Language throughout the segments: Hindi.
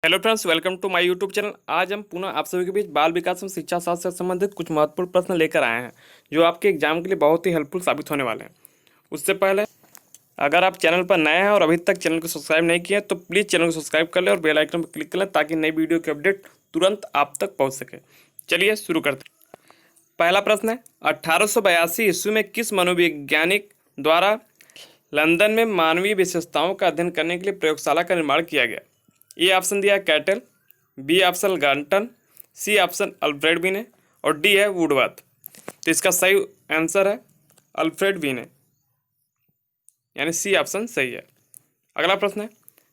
Hello friends, welcome to my YouTube channel. आज हम पुनः आप सभी के बीच बाल विकास एवं शिक्षा शास्त्र से संबंधित कुछ महत्वपूर्ण प्रश्न लेकर आए हैं जो आपके एग्जाम के लिए बहुत ही हेल्पफुल साबित होने वाले हैं। उससे पहले अगर आप चैनल पर नए हैं और अभी तक चैनल को सब्सक्राइब नहीं किया तो प्लीज़ चैनल को सब्सक्राइब कर लें और बेल आइकन पर क्लिक कर लें ताकि नई वीडियो की अपडेट तुरंत आप तक पहुँच सके। चलिए शुरू करते हैं। पहला प्रश्न है, 1882 ईस्वी में किस मनोवैज्ञानिक द्वारा लंदन में मानवीय विशेषताओं का अध्ययन करने के लिए प्रयोगशाला का निर्माण किया गया? ए ऑप्शन दिया है Cattell, B option Galton, C option Alfred Binet और डी है वुडवर्थ। तो इसका सही आंसर है अल्फ्रेड बीने, यानी सी ऑप्शन सही है। अगला प्रश्न है,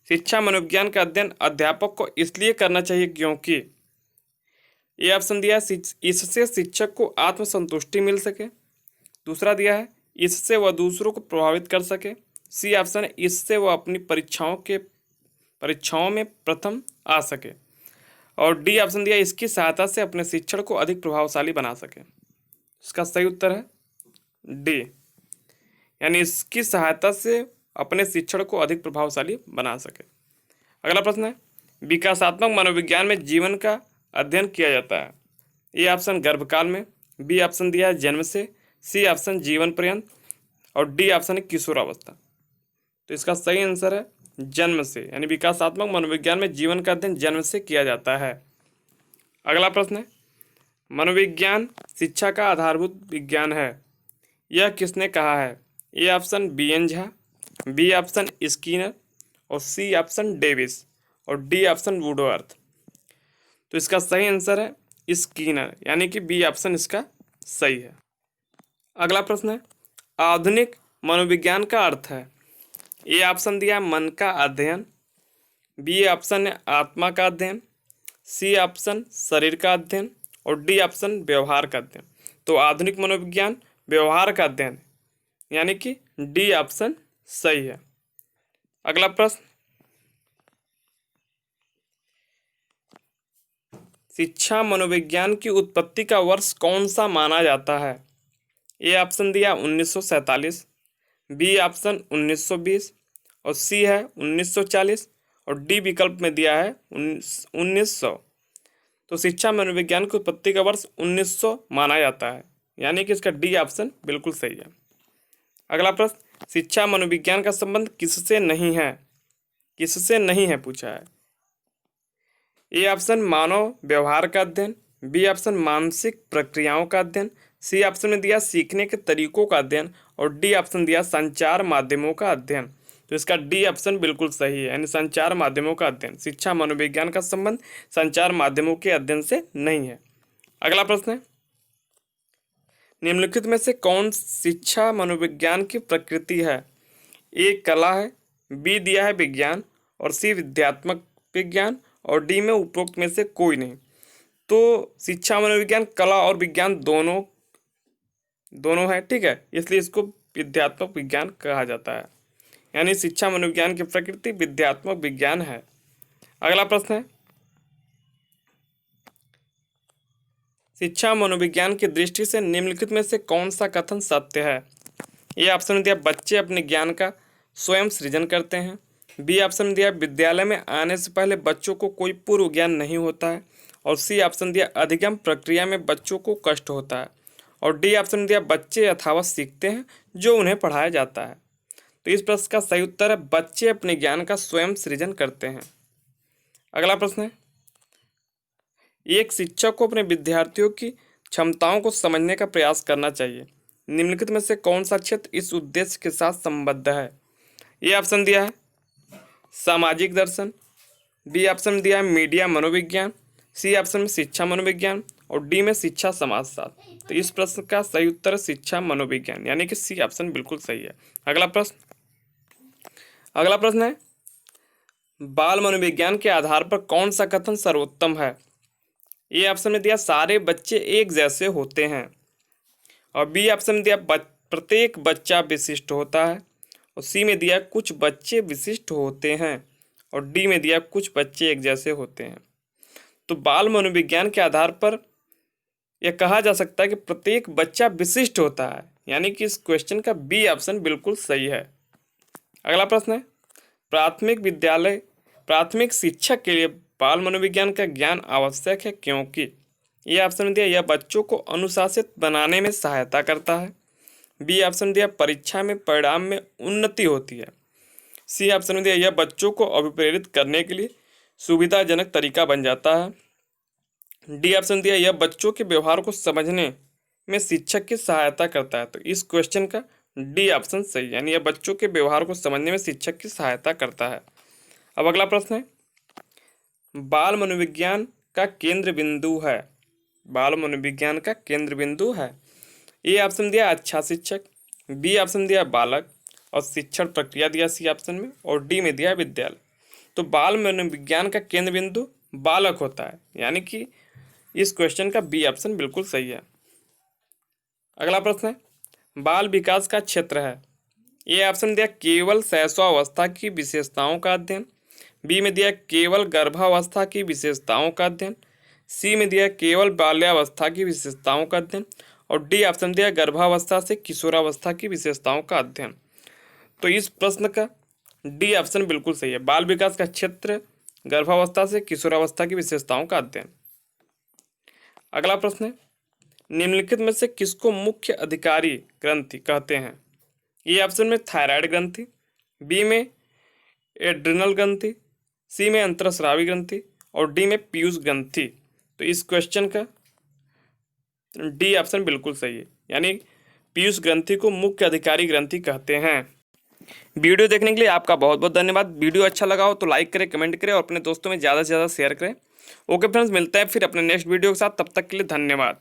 शिक्षा मनोविज्ञान का अध्ययन अध्यापक को इसलिए करना चाहिए क्योंकि ए ऑप्शन दिया है इससे शिक्षक को आत्मसंतुष्टि मिल सके, दूसरा दिया है इससे वह दूसरों को प्रभावित कर सके, सी ऑप्शन है इससे वह अपनी परीक्षाओं में प्रथम आ सके और डी ऑप्शन दिया इसकी सहायता से अपने शिक्षण को अधिक प्रभावशाली बना सके। इसका सही उत्तर है डी, यानी इसकी सहायता से अपने शिक्षण को अधिक प्रभावशाली बना सके। अगला प्रश्न है, विकासात्मक मनोविज्ञान में जीवन का अध्ययन किया जाता है। ए ऑप्शन गर्भकाल में, बी ऑप्शन दिया है जन्म से, सी ऑप्शन जीवन पर्यंत और डी ऑप्शन है किशोरावस्था। तो इसका सही आंसर है जन्म से, यानी विकासात्मक मनोविज्ञान में जीवन का अध्ययन जन्म से किया जाता है। अगला प्रश्न है, मनोविज्ञान शिक्षा का आधारभूत विज्ञान है, यह किसने कहा है? A option B N Jha, B option Skinner और सी ऑप्शन डेविस और डी ऑप्शन वुडवर्थ। तो इसका सही आंसर है स्कीनर, यानी कि बी ऑप्शन इसका सही है। अगला प्रश्न है, आधुनिक मनोविज्ञान का अर्थ है। ए ऑप्शन दिया मन का अध्ययन, बी ऑप्शन है आत्मा का अध्ययन, सी ऑप्शन शरीर का अध्ययन और डी ऑप्शन व्यवहार का अध्ययन। तो आधुनिक मनोविज्ञान व्यवहार का अध्ययन, यानी कि डी ऑप्शन सही है। अगला प्रश्न, शिक्षा मनोविज्ञान की उत्पत्ति का वर्ष कौन सा माना जाता है? ए ऑप्शन दिया 1947, बी ऑप्शन 1920 और सी है 1940 और डी विकल्प में दिया है 1900। तो शिक्षा मनोविज्ञान की उत्पत्ति का वर्ष 1900 माना जाता है, यानी कि इसका डी ऑप्शन बिल्कुल सही है। अगला प्रश्न, शिक्षा मनोविज्ञान का संबंध किससे नहीं है? किससे नहीं है पूछा है। ए ऑप्शन मानव व्यवहार का अध्ययन, बी ऑप्शन मानसिक प्रक्रियाओं का अध्ययन, सी ऑप्शन में दिया सीखने के तरीकों का अध्ययन और डी ऑप्शन दिया संचार माध्यमों का अध्ययन। तो इसका डी ऑप्शन बिल्कुल सही है, यानी संचार माध्यमों का अध्ययन। शिक्षा मनोविज्ञान का संबंध संचार माध्यमों के अध्ययन से नहीं है। अगला प्रश्न है, निम्नलिखित में से कौन शिक्षा मनोविज्ञान की प्रकृति है? ए कला है, बी दिया है विज्ञान और सी विद्यात्मक विज्ञान और डी में उपरोक्त में से कोई नहीं। तो शिक्षा मनोविज्ञान कला और विज्ञान दोनों है, ठीक है, इसलिए इसको विद्यात्मक विज्ञान कहा जाता है, यानी शिक्षा मनोविज्ञान की प्रकृति विद्यात्मक विज्ञान है। अगला प्रश्न है, शिक्षा मनोविज्ञान की दृष्टि से निम्नलिखित में से कौन सा कथन सत्य है? ए ऑप्शन में दिया बच्चे अपने ज्ञान का स्वयं सृजन करते हैं, बी ऑप्शन दिया विद्यालय में आने से पहले बच्चों को कोई पूर्व ज्ञान नहीं होता है और सी ऑप्शन दिया अधिगम प्रक्रिया में बच्चों को कष्ट होता है और डी ऑप्शन दिया बच्चे यथावत सीखते हैं जो उन्हें पढ़ाया जाता है। तो इस प्रश्न का सही उत्तर है बच्चे अपने ज्ञान का स्वयं सृजन करते हैं। अगला प्रश्न है, एक शिक्षक को अपने विद्यार्थियों की क्षमताओं को समझने का प्रयास करना चाहिए। निम्नलिखित में से कौन सा क्षेत्र इस उद्देश्य के साथ संबद्ध है? ये ऑप्शन दिया है सामाजिक दर्शन, बी ऑप्शन में दिया है मीडिया मनोविज्ञान, सी ऑप्शन में शिक्षा मनोविज्ञान और डी में शिक्षा समाजशास्त्र। तो इस प्रश्न का सही उत्तर है शिक्षा मनोविज्ञान, यानी कि सी ऑप्शन बिल्कुल सही है। अगला प्रश्न है, बाल मनोविज्ञान के आधार पर कौन सा कथन सर्वोत्तम है? ए ऑप्शन में दिया सारे बच्चे एक जैसे होते हैं और बी ऑप्शन में दिया प्रत्येक बच्चा विशिष्ट होता है और सी में दिया कुछ बच्चे विशिष्ट होते हैं और डी में दिया कुछ बच्चे एक जैसे होते हैं। तो बाल मनोविज्ञान के आधार पर यह कहा जा सकता है कि प्रत्येक बच्चा विशिष्ट होता है, यानी कि इस क्वेश्चन का बी ऑप्शन बिल्कुल सही है। अगला प्रश्न है, प्राथमिक शिक्षा के लिए बाल मनोविज्ञान का ज्ञान आवश्यक है क्योंकि ये ऑप्शन दिया यह बच्चों को अनुशासित बनाने में सहायता करता है। बी ऑप्शन दिया परीक्षा में परिणाम में उन्नति होती है। सी ऑप्शन दिया यह बच्चों को अभिप्रेरित करने के लिए सुविधाजनक तरीका बन जाता है। डी ऑप्शन दिया यह बच्चों के व्यवहार को समझने में शिक्षक की सहायता करता है। तो इस क्वेश्चन का डी ऑप्शन सही है, यानी यह बच्चों के व्यवहार को समझने में शिक्षक की सहायता करता है। अब अगला प्रश्न है, बाल मनोविज्ञान का केंद्र बिंदु है। बाल मनोविज्ञान का केंद्र बिंदु है। ए ऑप्शन दिया अच्छा शिक्षक, बी ऑप्शन दिया बालक, और शिक्षण प्रक्रिया दिया सी ऑप्शन में, और डी में दिया विद्यालय। तो बाल मनोविज्ञान का केंद्र बिंदु बालक होता है, यानी कि इस क्वेश्चन का बी ऑप्शन बिल्कुल सही है। अगला प्रश्न है, बाल विकास का क्षेत्र है। ए ऑप्शन दिया केवल शैशवावस्था की विशेषताओं का अध्ययन, बी में दिया केवल गर्भावस्था की विशेषताओं का अध्ययन, सी में दिया केवल बाल्यावस्था की विशेषताओं का अध्ययन, और डी ऑप्शन दिया गर्भावस्था से किशोरावस्था की विशेषताओं का अध्ययन। तो इस प्रश्न का डी ऑप्शन बिल्कुल सही है, बाल विकास का क्षेत्र गर्भावस्था से किशोरावस्था की विशेषताओं का अध्ययन। अगला प्रश्न है, निम्नलिखित में से किसको मुख्य अधिकारी ग्रंथि कहते हैं। ए ऑप्शन में थायराइड ग्रंथि, बी में एड्रिनल ग्रंथि, सी में अंतरस्रावी ग्रंथि, और डी में पीयूष ग्रंथि। तो इस क्वेश्चन का डी ऑप्शन बिल्कुल सही है, यानी पीयूष ग्रंथि को मुख्य अधिकारी ग्रंथि कहते हैं। वीडियो देखने के लिए आपका बहुत बहुत धन्यवाद। वीडियो अच्छा लगा हो तो लाइक करें, कमेंट करें और अपने दोस्तों में ज़्यादा से ज़्यादा शेयर करें। ओके फ्रेंड्स, मिलते हैं फिर अपने नेक्स्ट वीडियो के साथ, तब तक के लिए धन्यवाद।